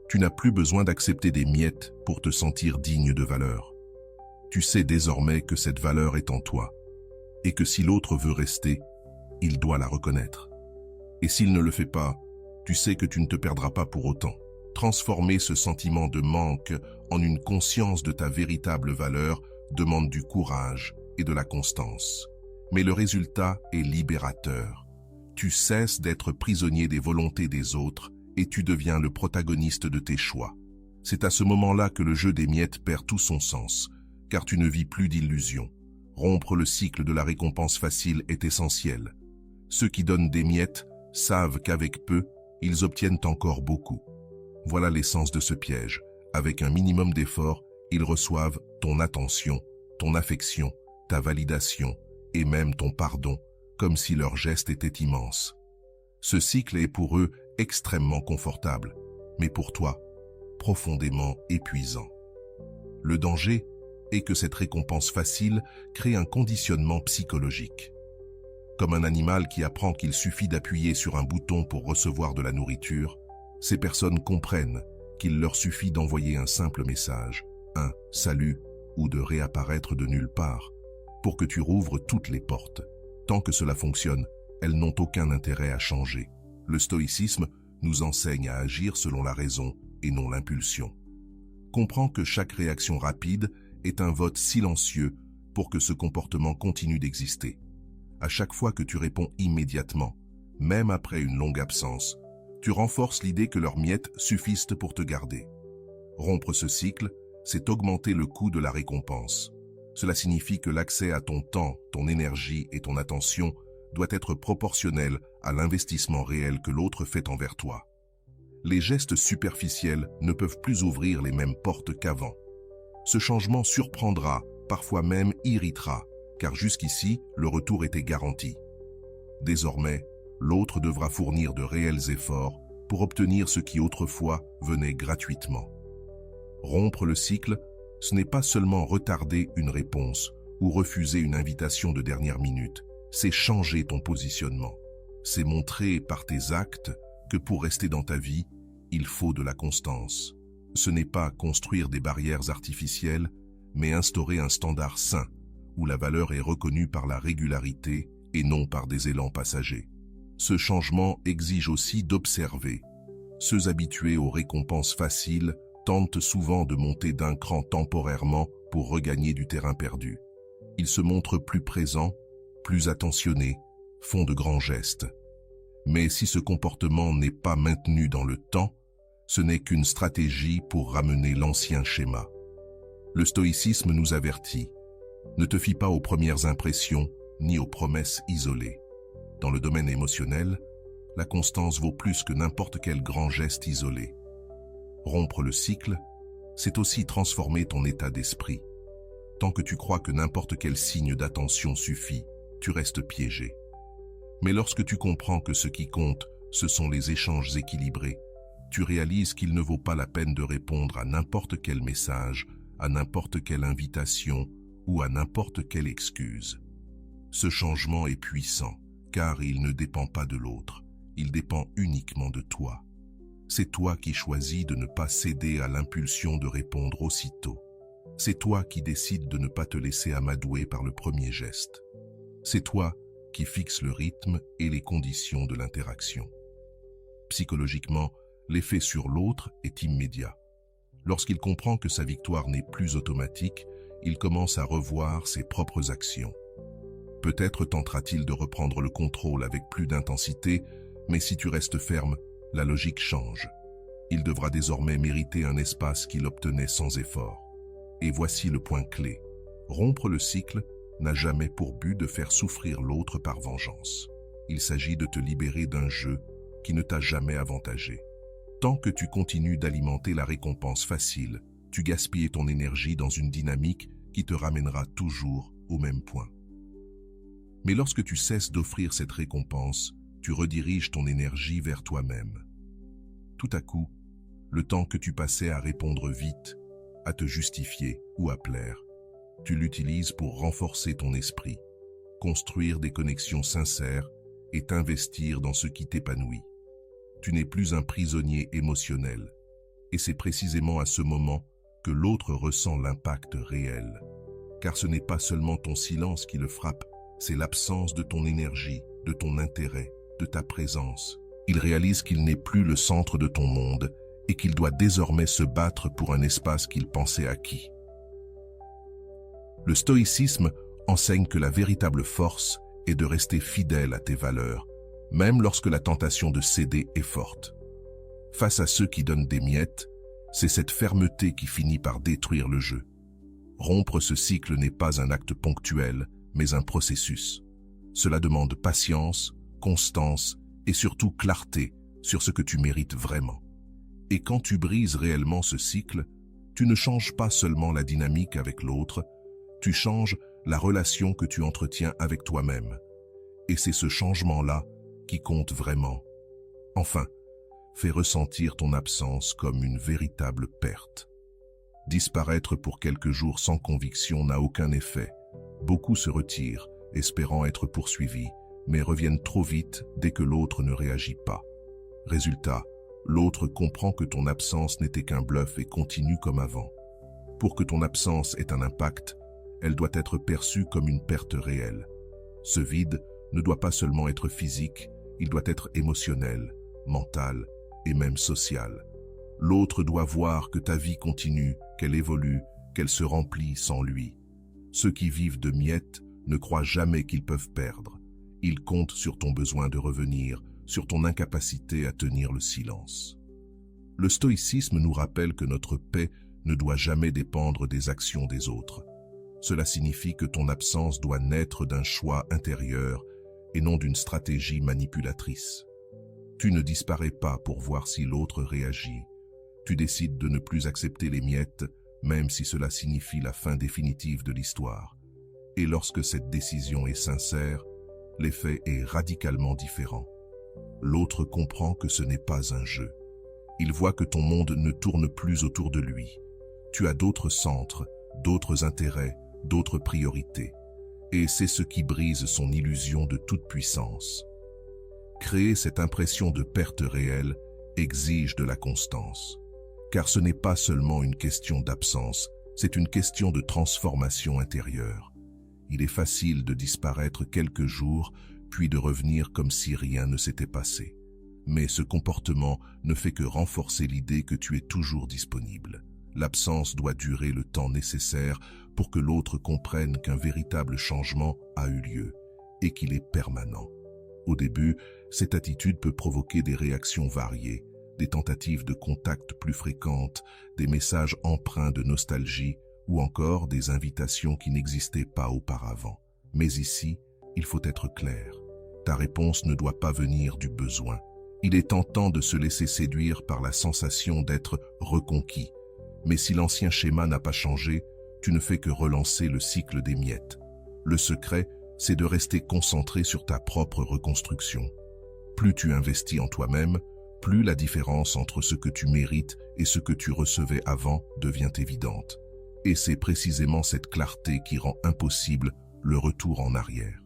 Speaker 1: Tu n'as plus besoin d'accepter des miettes pour te sentir digne de valeur. Tu sais désormais que cette valeur est en toi, et que si l'autre veut rester, il doit la reconnaître. Et s'il ne le fait pas, tu sais que tu ne te perdras pas pour autant. Transformer ce sentiment de manque en une conscience de ta véritable valeur demande du courage et de la constance. Mais le résultat est libérateur. Tu cesses d'être prisonnier des volontés des autres et tu deviens le protagoniste de tes choix. C'est à ce moment-là que le jeu des miettes perd tout son sens, car tu ne vis plus d'illusions. Rompre le cycle de la récompense facile est essentiel. Ceux qui donnent des miettes savent qu'avec peu, ils obtiennent encore beaucoup. Voilà l'essence de ce piège. Avec un minimum d'effort, ils reçoivent ton attention, ton affection, ta validation et même ton pardon, comme si leur geste était immense. Ce cycle est pour eux extrêmement confortable, mais pour toi, profondément épuisant. Le danger est que cette récompense facile crée un conditionnement psychologique. Comme un animal qui apprend qu'il suffit d'appuyer sur un bouton pour recevoir de la nourriture, ces personnes comprennent qu'il leur suffit d'envoyer un simple message, un « salut » ou de réapparaître de nulle part, pour que tu rouvres toutes les portes. Tant que cela fonctionne, elles n'ont aucun intérêt à changer. Le stoïcisme nous enseigne à agir selon la raison et non l'impulsion. Comprends que chaque réaction rapide est un vote silencieux pour que ce comportement continue d'exister. À chaque fois que tu réponds immédiatement, même après une longue absence, tu renforces l'idée que leurs miettes suffisent pour te garder. Rompre ce cycle, c'est augmenter le coût de la récompense. Cela signifie que l'accès à ton temps, ton énergie et ton attention doit être proportionnel à l'investissement réel que l'autre fait envers toi. Les gestes superficiels ne peuvent plus ouvrir les mêmes portes qu'avant. Ce changement surprendra, parfois même irritera, car jusqu'ici, le retour était garanti. Désormais, l'autre devra fournir de réels efforts pour obtenir ce qui autrefois venait gratuitement. Rompre le cycle, ce n'est pas seulement retarder une réponse ou refuser une invitation de dernière minute, c'est changer ton positionnement. C'est montrer par tes actes que pour rester dans ta vie, il faut de la constance. Ce n'est pas construire des barrières artificielles, mais instaurer un standard sain, où la valeur est reconnue par la régularité et non par des élans passagers. Ce changement exige aussi d'observer. Ceux habitués aux récompenses faciles tentent souvent de monter d'un cran temporairement pour regagner du terrain perdu. Ils se montrent plus présents, plus attentionnés, font de grands gestes. Mais si ce comportement n'est pas maintenu dans le temps, ce n'est qu'une stratégie pour ramener l'ancien schéma. Le stoïcisme nous avertit. Ne te fie pas aux premières impressions ni aux promesses isolées. Dans le domaine émotionnel, la constance vaut plus que n'importe quel grand geste isolé. Rompre le cycle, c'est aussi transformer ton état d'esprit. Tant que tu crois que n'importe quel signe d'attention suffit, tu restes piégé. Mais lorsque tu comprends que ce qui compte, ce sont les échanges équilibrés, tu réalises qu'il ne vaut pas la peine de répondre à n'importe quel message, à n'importe quelle invitation ou à n'importe quelle excuse. Ce changement est puissant, car il ne dépend pas de l'autre, il dépend uniquement de toi. C'est toi qui choisis de ne pas céder à l'impulsion de répondre aussitôt. C'est toi qui décides de ne pas te laisser amadouer par le premier geste. C'est toi qui fixes le rythme et les conditions de l'interaction. Psychologiquement, l'effet sur l'autre est immédiat. Lorsqu'il comprend que sa victoire n'est plus automatique, il commence à revoir ses propres actions. Peut-être tentera-t-il de reprendre le contrôle avec plus d'intensité, mais si tu restes ferme, la logique change. Il devra désormais mériter un espace qu'il obtenait sans effort. Et voici le point clé. Rompre le cycle n'a jamais pour but de faire souffrir l'autre par vengeance. Il s'agit de te libérer d'un jeu qui ne t'a jamais avantagé. Tant que tu continues d'alimenter la récompense facile, tu gaspilles ton énergie dans une dynamique qui te ramènera toujours au même point. Mais lorsque tu cesses d'offrir cette récompense, tu rediriges ton énergie vers toi-même. Tout à coup, le temps que tu passais à répondre vite, à te justifier ou à plaire, tu l'utilises pour renforcer ton esprit, construire des connexions sincères et t'investir dans ce qui t'épanouit. Tu n'es plus un prisonnier émotionnel, et c'est précisément à ce moment que l'autre ressent l'impact réel. Car ce n'est pas seulement ton silence qui le frappe, c'est l'absence de ton énergie, de ton intérêt, de ta présence. Il réalise qu'il n'est plus le centre de ton monde et qu'il doit désormais se battre pour un espace qu'il pensait acquis. Le stoïcisme enseigne que la véritable force est de rester fidèle à tes valeurs, même lorsque la tentation de céder est forte. Face à ceux qui donnent des miettes, c'est cette fermeté qui finit par détruire le jeu. Rompre ce cycle n'est pas un acte ponctuel, mais un processus. Cela demande patience, constance et surtout clarté sur ce que tu mérites vraiment. Et quand tu brises réellement ce cycle, tu ne changes pas seulement la dynamique avec l'autre, tu changes la relation que tu entretiens avec toi-même. Et c'est ce changement-là qui compte vraiment. Enfin, fais ressentir ton absence comme une véritable perte. Disparaître pour quelques jours sans conviction n'a aucun effet. Beaucoup se retirent, espérant être poursuivis, mais reviennent trop vite dès que l'autre ne réagit pas. Résultat, l'autre comprend que ton absence n'était qu'un bluff et continue comme avant. Pour que ton absence ait un impact, elle doit être perçue comme une perte réelle. Ce vide ne doit pas seulement être physique, il doit être émotionnel, mental et même social. L'autre doit voir que ta vie continue, qu'elle évolue, qu'elle se remplit sans lui. Ceux qui vivent de miettes ne croient jamais qu'ils peuvent perdre. Ils comptent sur ton besoin de revenir, sur ton incapacité à tenir le silence. Le stoïcisme nous rappelle que notre paix ne doit jamais dépendre des actions des autres. Cela signifie que ton absence doit naître d'un choix intérieur et non d'une stratégie manipulatrice. Tu ne disparais pas pour voir si l'autre réagit. Tu décides de ne plus accepter les miettes, même si cela signifie la fin définitive de l'histoire. Et lorsque cette décision est sincère, l'effet est radicalement différent. L'autre comprend que ce n'est pas un jeu. Il voit que ton monde ne tourne plus autour de lui. Tu as d'autres centres, d'autres intérêts, d'autres priorités. Et c'est ce qui brise son illusion de toute puissance. Créer cette impression de perte réelle exige de la constance. Car ce n'est pas seulement une question d'absence, c'est une question de transformation intérieure. Il est facile de disparaître quelques jours, puis de revenir comme si rien ne s'était passé. Mais ce comportement ne fait que renforcer l'idée que tu es toujours disponible. L'absence doit durer le temps nécessaire pour que l'autre comprenne qu'un véritable changement a eu lieu et qu'il est permanent. Au début, cette attitude peut provoquer des réactions variées, des tentatives de contact plus fréquentes, des messages empreints de nostalgie ou encore des invitations qui n'existaient pas auparavant. Mais ici, il faut être clair. Ta réponse ne doit pas venir du besoin. Il est tentant de se laisser séduire par la sensation d'être reconquis. Mais si l'ancien schéma n'a pas changé, tu ne fais que relancer le cycle des miettes. Le secret, c'est de rester concentré sur ta propre reconstruction. Plus tu investis en toi-même, plus la différence entre ce que tu mérites et ce que tu recevais avant devient évidente. Et c'est précisément cette clarté qui rend impossible le retour en arrière.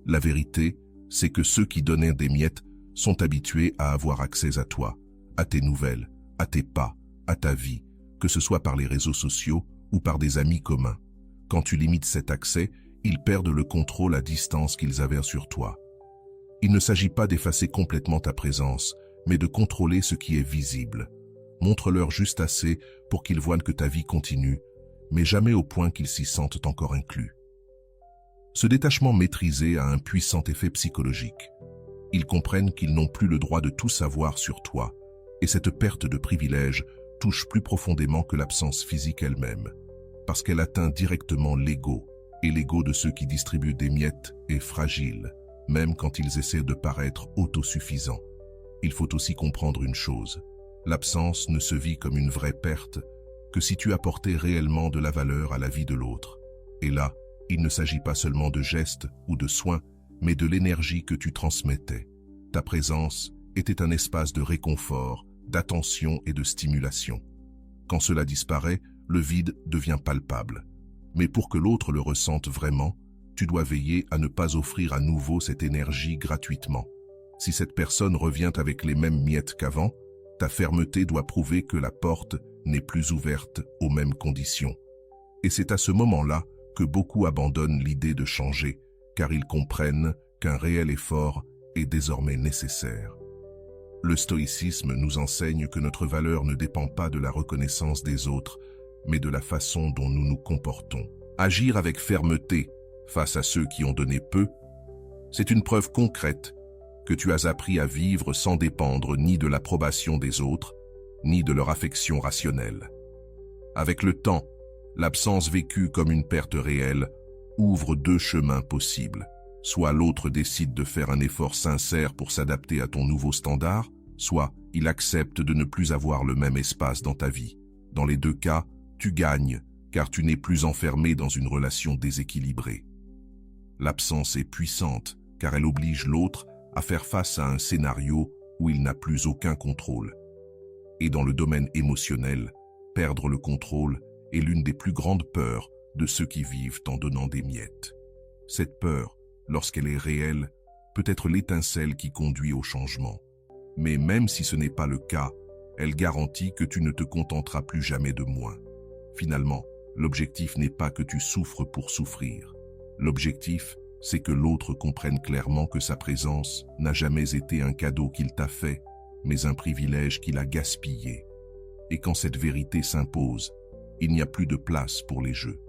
Speaker 1: La vérité, c'est que ceux qui donnaient des miettes sont habitués à avoir accès à toi, à tes nouvelles, à tes pas, à ta vie, que ce soit par les réseaux sociaux ou par des amis communs. Quand tu limites cet accès, ils perdent le contrôle à distance qu'ils avaient sur toi. Il ne s'agit pas d'effacer complètement ta présence, mais de contrôler ce qui est visible. Montre-leur juste assez pour qu'ils voient que ta vie continue, mais jamais au point qu'ils s'y sentent encore inclus. Ce détachement maîtrisé a un puissant effet psychologique. Ils comprennent qu'ils n'ont plus le droit de tout savoir sur toi, et cette perte de privilège touche plus profondément que l'absence physique elle-même. parce qu'elle atteint directement l'ego, et l'ego de ceux qui distribuent des miettes est fragile, même quand ils essaient de paraître autosuffisants. Il faut aussi comprendre une chose, l'absence ne se vit comme une vraie perte que si tu apportais réellement de la valeur à la vie de l'autre. Et là, il ne s'agit pas seulement de gestes ou de soins, mais de l'énergie que tu transmettais. Ta présence était un espace de réconfort, d'attention et de stimulation. Quand cela disparaît, le vide devient palpable. Mais pour que l'autre le ressente vraiment, tu dois veiller à ne pas offrir à nouveau cette énergie gratuitement. Si cette personne revient avec les mêmes miettes qu'avant, ta fermeté doit prouver que la porte n'est plus ouverte aux mêmes conditions. Et c'est à ce moment-là que beaucoup abandonnent l'idée de changer, car ils comprennent qu'un réel effort est désormais nécessaire. Le stoïcisme nous enseigne que notre valeur ne dépend pas de la reconnaissance des autres, mais de la façon dont nous nous comportons. Agir avec fermeté face à ceux qui ont donné peu, c'est une preuve concrète que tu as appris à vivre sans dépendre ni de l'approbation des autres, ni de leur affection rationnelle. Avec le temps, l'absence vécue comme une perte réelle ouvre deux chemins possibles. Soit l'autre décide de faire un effort sincère pour s'adapter à ton nouveau standard, soit il accepte de ne plus avoir le même espace dans ta vie. Dans les deux cas, tu gagnes, car tu n'es plus enfermé dans une relation déséquilibrée. L'absence est puissante, car elle oblige l'autre à faire face à un scénario où il n'a plus aucun contrôle. Et dans le domaine émotionnel, perdre le contrôle est l'une des plus grandes peurs de ceux qui vivent en donnant des miettes. Cette peur, lorsqu'elle est réelle, peut être l'étincelle qui conduit au changement. Mais même si ce n'est pas le cas, elle garantit que tu ne te contenteras plus jamais de moins. Finalement, l'objectif n'est pas que tu souffres pour souffrir. L'objectif, c'est que l'autre comprenne clairement que sa présence n'a jamais été un cadeau qu'il t'a fait, mais un privilège qu'il a gaspillé. Et quand cette vérité s'impose, il n'y a plus de place pour les jeux.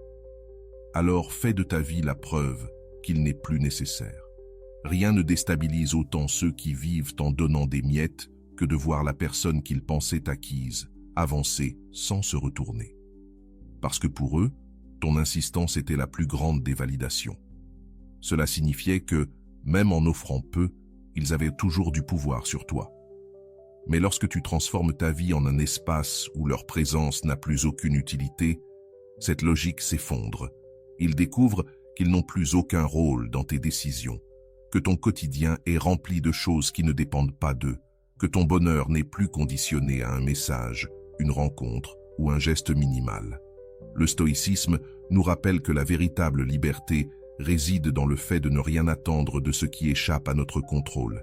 Speaker 1: Alors fais de ta vie la preuve qu'il n'est plus nécessaire. Rien ne déstabilise autant ceux qui vivent en donnant des miettes que de voir la personne qu'ils pensaient acquise avancer sans se retourner. Parce que pour eux, ton insistance était la plus grande des validations. Cela signifiait que, même en offrant peu, ils avaient toujours du pouvoir sur toi. Mais lorsque tu transformes ta vie en un espace où leur présence n'a plus aucune utilité, cette logique s'effondre. Ils découvrent qu'ils n'ont plus aucun rôle dans tes décisions, que ton quotidien est rempli de choses qui ne dépendent pas d'eux, que ton bonheur n'est plus conditionné à un message, une rencontre ou un geste minimal. Le stoïcisme nous rappelle que la véritable liberté réside dans le fait de ne rien attendre de ce qui échappe à notre contrôle.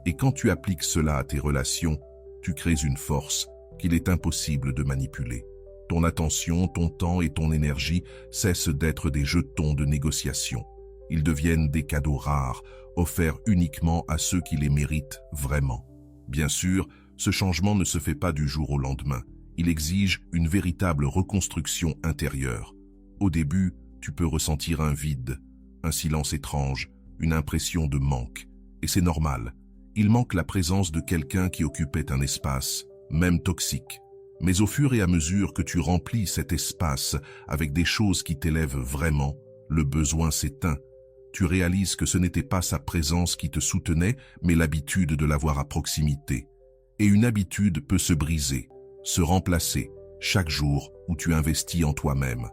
Speaker 1: Et quand tu appliques cela à tes relations, tu crées une force qu'il est impossible de manipuler. Ton attention, ton temps et ton énergie cessent d'être des jetons de négociation. Ils deviennent des cadeaux rares, offerts uniquement à ceux qui les méritent vraiment. Bien sûr, ce changement ne se fait pas du jour au lendemain. Il exige une véritable reconstruction intérieure. Au début, tu peux ressentir un vide, un silence étrange, une impression de manque. Et c'est normal. Il manque la présence de quelqu'un qui occupait un espace, même toxique. Mais au fur et à mesure que tu remplis cet espace avec des choses qui t'élèvent vraiment, le besoin s'éteint. Tu réalises que ce n'était pas sa présence qui te soutenait, mais l'habitude de l'avoir à proximité. Et une habitude peut se briser, se remplacer, chaque jour où tu investis en toi-même.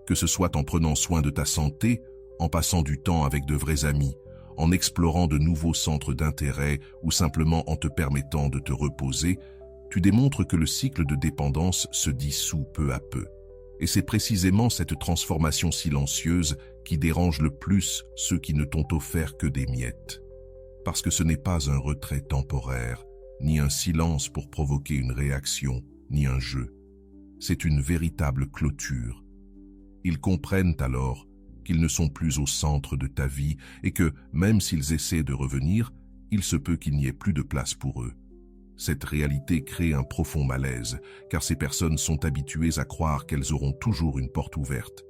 Speaker 1: Que ce soit en prenant soin de ta santé, en passant du temps avec de vrais amis, en explorant de nouveaux centres d'intérêt ou simplement en te permettant de te reposer, tu démontres que le cycle de dépendance se dissout peu à peu. Et c'est précisément cette transformation silencieuse qui dérange le plus ceux qui ne t'ont offert que des miettes. Parce que ce n'est pas un retrait temporaire, ni un silence pour provoquer une réaction, ni un jeu. C'est une véritable clôture. Ils comprennent alors qu'ils ne sont plus au centre de ta vie et que, même s'ils essaient de revenir, il se peut qu'il n'y ait plus de place pour eux. Cette réalité crée un profond malaise, car ces personnes sont habituées à croire qu'elles auront toujours une porte ouverte.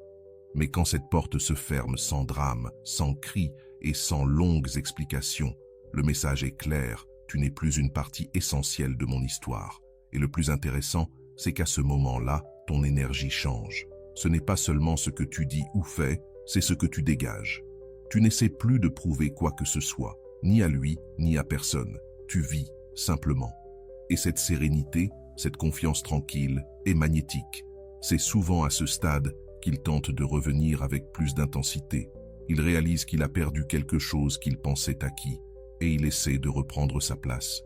Speaker 1: Mais quand cette porte se ferme sans drame, sans cris et sans longues explications, le message est clair, tu n'es plus une partie essentielle de mon histoire. Et le plus intéressant, c'est qu'à ce moment-là, ton énergie change. Ce n'est pas seulement ce que tu dis ou fais, c'est ce que tu dégages. Tu n'essaies plus de prouver quoi que ce soit, ni à lui, ni à personne. Tu vis, simplement. Et cette sérénité, cette confiance tranquille, est magnétique. C'est souvent à ce stade qu'il tente de revenir avec plus d'intensité. Il réalise qu'il a perdu quelque chose qu'il pensait acquis, et il essaie de reprendre sa place.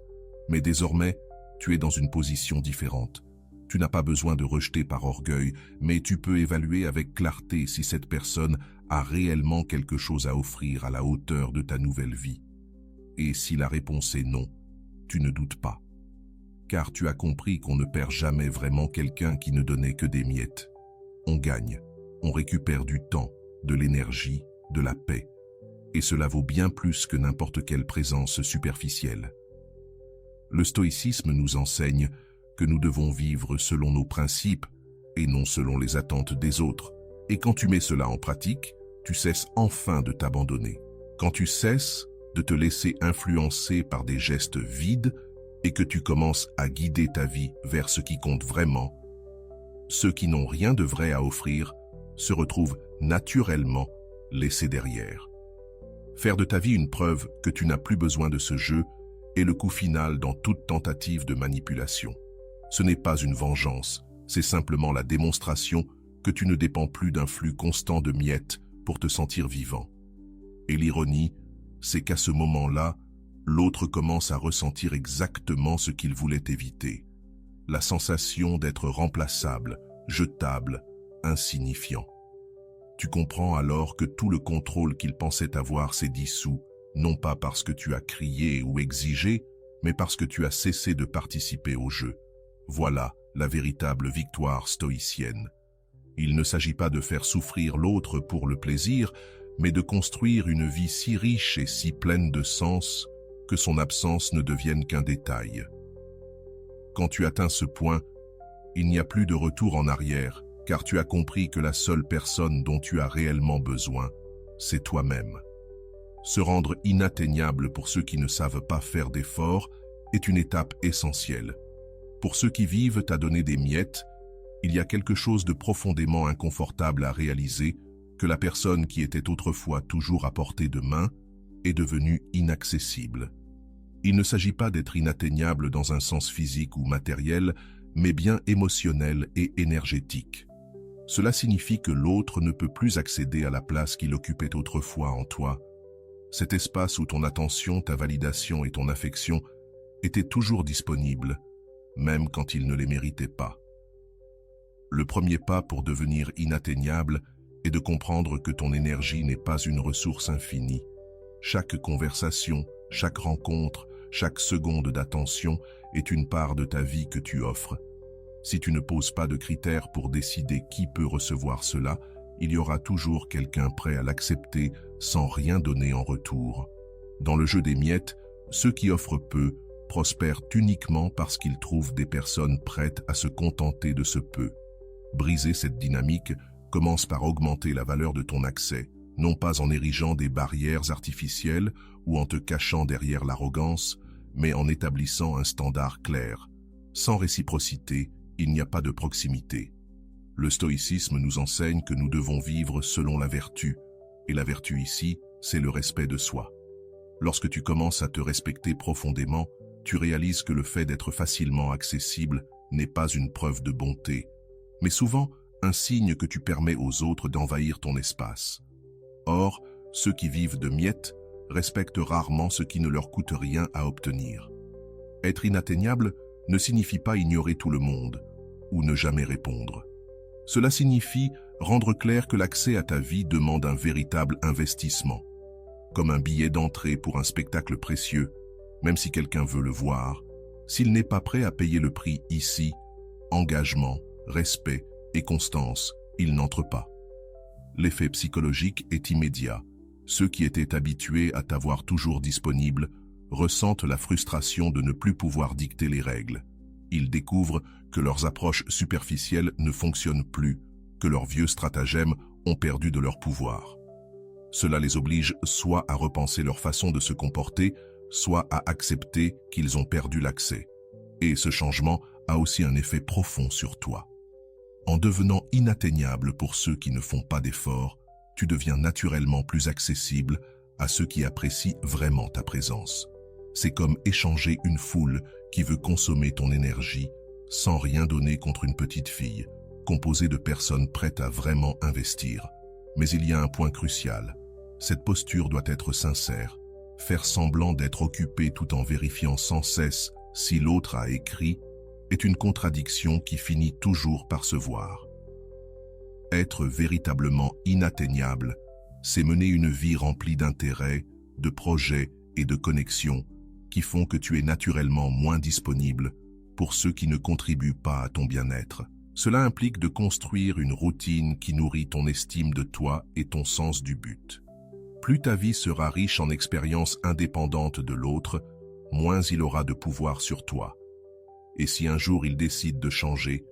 Speaker 1: Mais désormais, tu es dans une position différente. Tu n'as pas besoin de rejeter par orgueil, mais tu peux évaluer avec clarté si cette personne a réellement quelque chose à offrir à la hauteur de ta nouvelle vie. Et si la réponse est non, tu ne doutes pas. Car tu as compris qu'on ne perd jamais vraiment quelqu'un qui ne donnait que des miettes. On gagne, on récupère du temps, de l'énergie, de la paix. Et cela vaut bien plus que n'importe quelle présence superficielle. Le stoïcisme nous enseigne que nous devons vivre selon nos principes et non selon les attentes des autres. Et quand tu mets cela en pratique, tu cesses enfin de t'abandonner. Quand tu cesses de te laisser influencer par des gestes vides et que tu commences à guider ta vie vers ce qui compte vraiment, ceux qui n'ont rien de vrai à offrir se retrouvent naturellement laissés derrière. Faire de ta vie une preuve que tu n'as plus besoin de ce jeu est le coup final dans toute tentative de manipulation. Ce n'est pas une vengeance, c'est simplement la démonstration que tu ne dépends plus d'un flux constant de miettes pour te sentir vivant. Et l'ironie, c'est qu'à ce moment-là, l'autre commence à ressentir exactement ce qu'il voulait éviter. La sensation d'être remplaçable, jetable, insignifiant. Tu comprends alors que tout le contrôle qu'il pensait avoir s'est dissous, non pas parce que tu as crié ou exigé, mais parce que tu as cessé de participer au jeu. Voilà la véritable victoire stoïcienne. Il ne s'agit pas de faire souffrir l'autre pour le plaisir, mais de construire une vie si riche et si pleine de sens que son absence ne devienne qu'un détail. Quand tu atteins ce point, il n'y a plus de retour en arrière, car tu as compris que la seule personne dont tu as réellement besoin, c'est toi-même. Se rendre inatteignable pour ceux qui ne savent pas faire d'efforts est une étape essentielle. Pour ceux qui vivent à donner des miettes, il y a quelque chose de profondément inconfortable à réaliser que la personne qui était autrefois toujours à portée de main est devenue inaccessible. Il ne s'agit pas d'être inatteignable dans un sens physique ou matériel, mais bien émotionnel et énergétique. Cela signifie que l'autre ne peut plus accéder à la place qu'il occupait autrefois en toi. Cet espace où ton attention, ta validation et ton affection étaient toujours disponibles, même quand il ne les méritait pas. Le premier pas pour devenir inatteignable est de comprendre que ton énergie n'est pas une ressource infinie. Chaque conversation, chaque rencontre, chaque seconde d'attention est une part de ta vie que tu offres. Si tu ne poses pas de critères pour décider qui peut recevoir cela, il y aura toujours quelqu'un prêt à l'accepter sans rien donner en retour. Dans le jeu des miettes, ceux qui offrent peu prospèrent uniquement parce qu'ils trouvent des personnes prêtes à se contenter de ce peu. Briser cette dynamique commence par augmenter la valeur de ton accès, non pas en érigeant des barrières artificielles ou en te cachant derrière l'arrogance, mais en établissant un standard clair. Sans réciprocité, il n'y a pas de proximité. Le stoïcisme nous enseigne que nous devons vivre selon la vertu, et la vertu ici, c'est le respect de soi. Lorsque tu commences à te respecter profondément, tu réalises que le fait d'être facilement accessible n'est pas une preuve de bonté, mais souvent un signe que tu permets aux autres d'envahir ton espace. Or, ceux qui vivent de miettes respectent rarement ce qui ne leur coûte rien à obtenir. Être inatteignable ne signifie pas ignorer tout le monde ou ne jamais répondre. Cela signifie rendre clair que l'accès à ta vie demande un véritable investissement, comme un billet d'entrée pour un spectacle précieux, même si quelqu'un veut le voir. S'il n'est pas prêt à payer le prix ici, engagement, respect et constance, il n'entre pas. L'effet psychologique est immédiat. Ceux qui étaient habitués à t'avoir toujours disponible ressentent la frustration de ne plus pouvoir dicter les règles. Ils découvrent que leurs approches superficielles ne fonctionnent plus, que leurs vieux stratagèmes ont perdu de leur pouvoir. Cela les oblige soit à repenser leur façon de se comporter, soit à accepter qu'ils ont perdu l'accès. Et ce changement a aussi un effet profond sur toi. En devenant inatteignable pour ceux qui ne font pas d'efforts, tu deviens naturellement plus accessible à ceux qui apprécient vraiment ta présence. C'est comme échanger une foule qui veut consommer ton énergie sans rien donner contre une petite fille, composée de personnes prêtes à vraiment investir. Mais il y a un point crucial. Cette posture doit être sincère. Faire semblant d'être occupé tout en vérifiant sans cesse si l'autre a écrit est une contradiction qui finit toujours par se voir. Être véritablement inatteignable, c'est mener une vie remplie d'intérêts, de projets et de connexions qui font que tu es naturellement moins disponible pour ceux qui ne contribuent pas à ton bien-être. Cela implique de construire une routine qui nourrit ton estime de toi et ton sens du but. Plus ta vie sera riche en expériences indépendantes de l'autre, moins il aura de pouvoir sur toi. Et si un jour il décide de changer,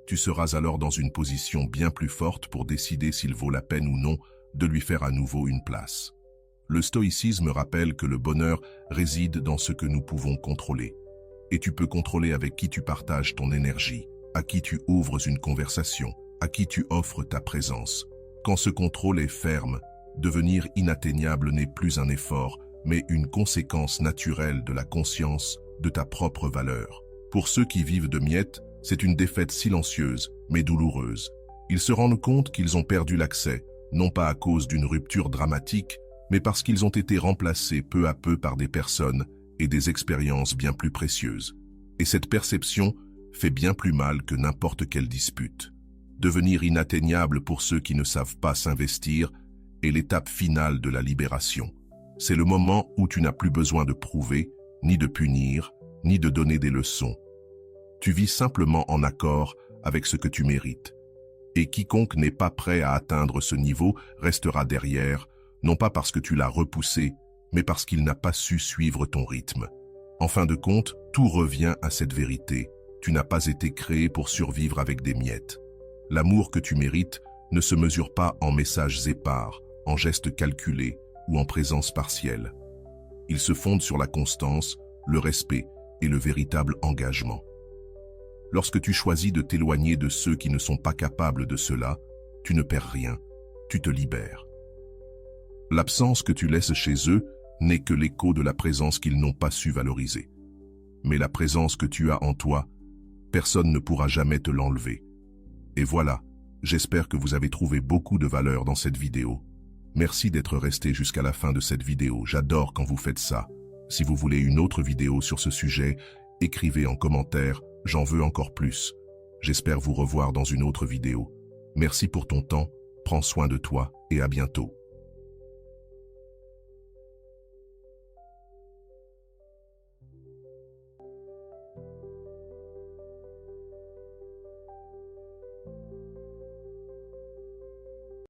Speaker 1: tu seras alors dans une position bien plus forte pour décider s'il vaut la peine ou non de lui faire à nouveau une place. Le stoïcisme rappelle que le bonheur réside dans ce que nous pouvons contrôler. Et tu peux contrôler avec qui tu partages ton énergie, à qui tu ouvres une conversation, à qui tu offres ta présence. Quand ce contrôle est ferme, devenir inatteignable n'est plus un effort, mais une conséquence naturelle de la conscience de ta propre valeur. Pour ceux qui vivent de miettes, c'est une défaite silencieuse, mais douloureuse. Ils se rendent compte qu'ils ont perdu l'accès, non pas à cause d'une rupture dramatique, mais parce qu'ils ont été remplacés peu à peu par des personnes et des expériences bien plus précieuses. Et cette perception fait bien plus mal que n'importe quelle dispute. Devenir inatteignable pour ceux qui ne savent pas s'investir est l'étape finale de la libération. C'est le moment où tu n'as plus besoin de prouver, ni de punir, ni de donner des leçons. Tu vis simplement en accord avec ce que tu mérites. Et quiconque n'est pas prêt à atteindre ce niveau restera derrière, non pas parce que tu l'as repoussé, mais parce qu'il n'a pas su suivre ton rythme. En fin de compte, tout revient à cette vérité. Tu n'as pas été créé pour survivre avec des miettes. L'amour que tu mérites ne se mesure pas en messages épars, en gestes calculés ou en présence partielle. Il se fonde sur la constance, le respect et le véritable engagement. Lorsque tu choisis de t'éloigner de ceux qui ne sont pas capables de cela, tu ne perds rien, tu te libères. L'absence que tu laisses chez eux n'est que l'écho de la présence qu'ils n'ont pas su valoriser. Mais la présence que tu as en toi, personne ne pourra jamais te l'enlever. Et voilà, j'espère que vous avez trouvé beaucoup de valeur dans cette vidéo. Merci d'être resté jusqu'à la fin de cette vidéo, j'adore quand vous faites ça. Si vous voulez une autre vidéo sur ce sujet, écrivez en commentaire, j'en veux encore plus. J'espère vous revoir dans une autre vidéo. Merci pour ton temps, prends soin de toi et à bientôt.